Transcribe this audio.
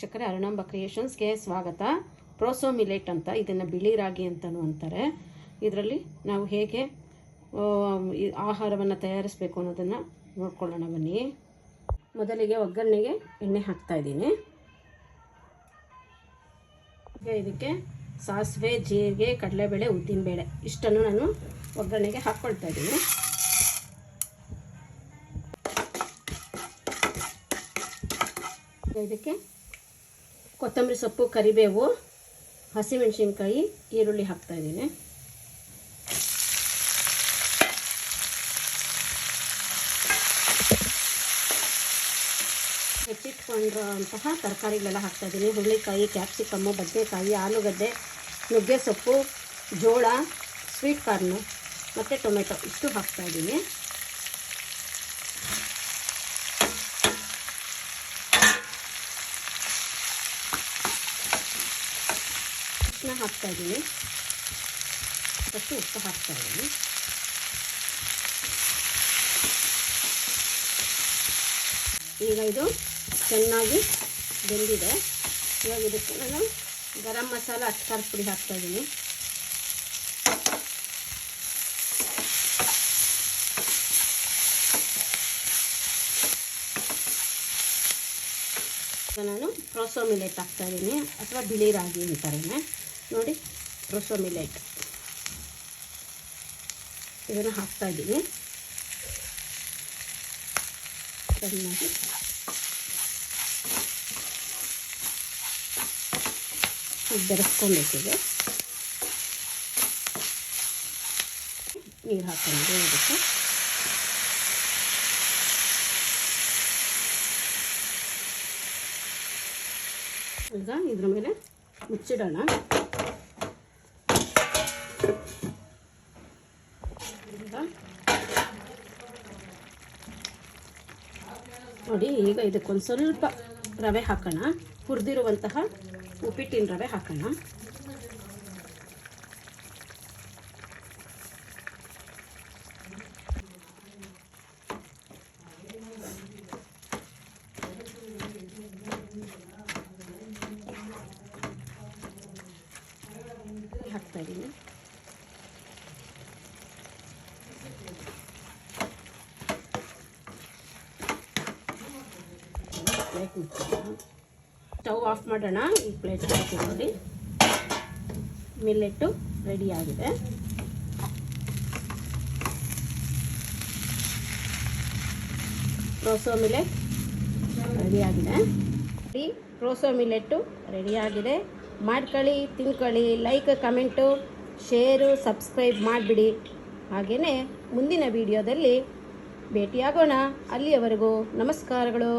ವೀಕ್ಷಕರೇ, ಅರುಣಾಂಬ ಕ್ರಿಯೇಷನ್ಸ್ಗೆ ಸ್ವಾಗತ. Proso millet ಅಂತ, ಇದನ್ನು ಬಿಳಿ ರಾಗಿ ಅಂತಲೂ ಅಂತಾರೆ. ಇದರಲ್ಲಿ ನಾವು ಹೇಗೆ ಆಹಾರವನ್ನು ತಯಾರಿಸಬೇಕು ಅನ್ನೋದನ್ನು ನೋಡ್ಕೊಳ್ಳೋಣ ಬನ್ನಿ. ಮೊದಲಿಗೆ ಒಗ್ಗರಣೆಗೆ ಎಣ್ಣೆ ಹಾಕ್ತಾಯಿದ್ದೀನಿ. ಇದಕ್ಕೆ ಸಾಸಿವೆ, ಜೀರಿಗೆ, ಕಡಲೆಬೇಳೆ, ಉದ್ದಿನಬೇಳೆ ಇಷ್ಟನ್ನು ನಾನು ಒಗ್ಗರಣೆಗೆ ಹಾಕ್ಕೊಳ್ತಾ ಇದ್ದೀನಿ. ಇದಕ್ಕೆ ಕೊತ್ತಂಬರಿ ಸೊಪ್ಪು, ಕರಿಬೇವು, ಹಸಿಮೆಣಸಿನ್ಕಾಯಿ, ಈರುಳ್ಳಿ ಹಾಕ್ತಾಯಿದ್ದೀನಿ. ಹೆಚ್ಚಿಟ್ಕೊಂಡಿರೋಂತಹ ತರಕಾರಿಗಳೆಲ್ಲ ಹಾಕ್ತಾಯಿದ್ದೀನಿ. ಹುರುಳಿಕಾಯಿ, ಕ್ಯಾಪ್ಸಿಕಮ್ಮು, ಬದನೆಕಾಯಿ, ಆಲೂಗಡ್ಡೆ, ನುಗ್ಗೆ ಸೊಪ್ಪು, ಜೋಳ, ಸ್ವೀಟ್ ಕಾರ್ನು ಮತ್ತು ಟೊಮೆಟೊ ಇಷ್ಟು ಹಾಕ್ತಾಯಿದ್ದೀನಿ. ಹಾಕ್ತಾಯಿದ್ದೀನಿ. ಫಸ್ಟು ಉಪ್ಪು ಹಾಕ್ತಾಯಿದ್ದೀನಿ. ಈಗ ಇದು ಚೆನ್ನಾಗಿ ಬೆಂದಿದೆ. ಇವಾಗ ಇದಕ್ಕೆ ನಾನು ಗರಂ ಮಸಾಲ, ಅಚ್ಕಾರದ ಪುಡಿ ಹಾಕ್ತಾಯಿದ್ದೀನಿ. ನಾನು ಪ್ರೋಸೋ ಮಿಲೆಟ್ ಹಾಕ್ತಾಯಿದ್ದೀನಿ, ಅಥವಾ ಬಿಳಿ ರಾಗಿ ಅಂತಾರೆ ನೋಡಿ. ಪ್ರೋಸೋ ಮಿಲೆಟ್ ಇದನ್ನು ಹಾಕ್ತಾಯಿದ್ದೀನಿ. ಚೆನ್ನಾಗಿ ಬೆರೆಸ್ಕೊಬೇಕಿದೆ. ನೀರು ಹಾಕ್ಕೊಂಡು ಇದಕ್ಕೆ ಈಗ ಇದ್ರ ಮೇಲೆ ಮುಚ್ಚಿಡೋಣ. ನೋಡಿ, ಈಗ ಇದಕ್ಕೊಂದು ಸ್ವಲ್ಪ ರವೆ ಹಾಕೋಣ. ಹುರಿದಿರುವಂತಹ ಉಪ್ಪಿಟ್ಟಿನ ರವೆ ಹಾಕೋಣ. ಹಾಕ್ತಾಯಿದ್ದೀನಿ. ಸ್ಟವ್ ಆಫ್ ಮಾಡೋಣ. ಈ ಪ್ಲೇಟ್ ಹಾಕಿದ್ದೀನಿ. ಮಿಲ್ಲೆಟ್ಟು ರೆಡಿಯಾಗಿದೆ. ಪ್ರೋಸೋ ಮಿಲೆಟ್ ರೆಡಿಯಾಗಿದೆ. ಪ್ರೋಸೋ ಮಿಲೆಟ್ಟು ರೆಡಿಯಾಗಿದೆ. ಮಾಡ್ಕೊಳ್ಳಿ, ತಿನ್ಕೊಳ್ಳಿ. ಲೈಕ್, ಕಮೆಂಟು, ಶೇರು, ಸಬ್ಸ್ಕ್ರೈಬ್ ಮಾಡಿಬಿಡಿ. ಹಾಗೆಯೇ ಮುಂದಿನ ವಿಡಿಯೋದಲ್ಲಿ ಭೇಟಿಯಾಗೋಣ. ಅಲ್ಲಿಯವರೆಗೂ ನಮಸ್ಕಾರಗಳು.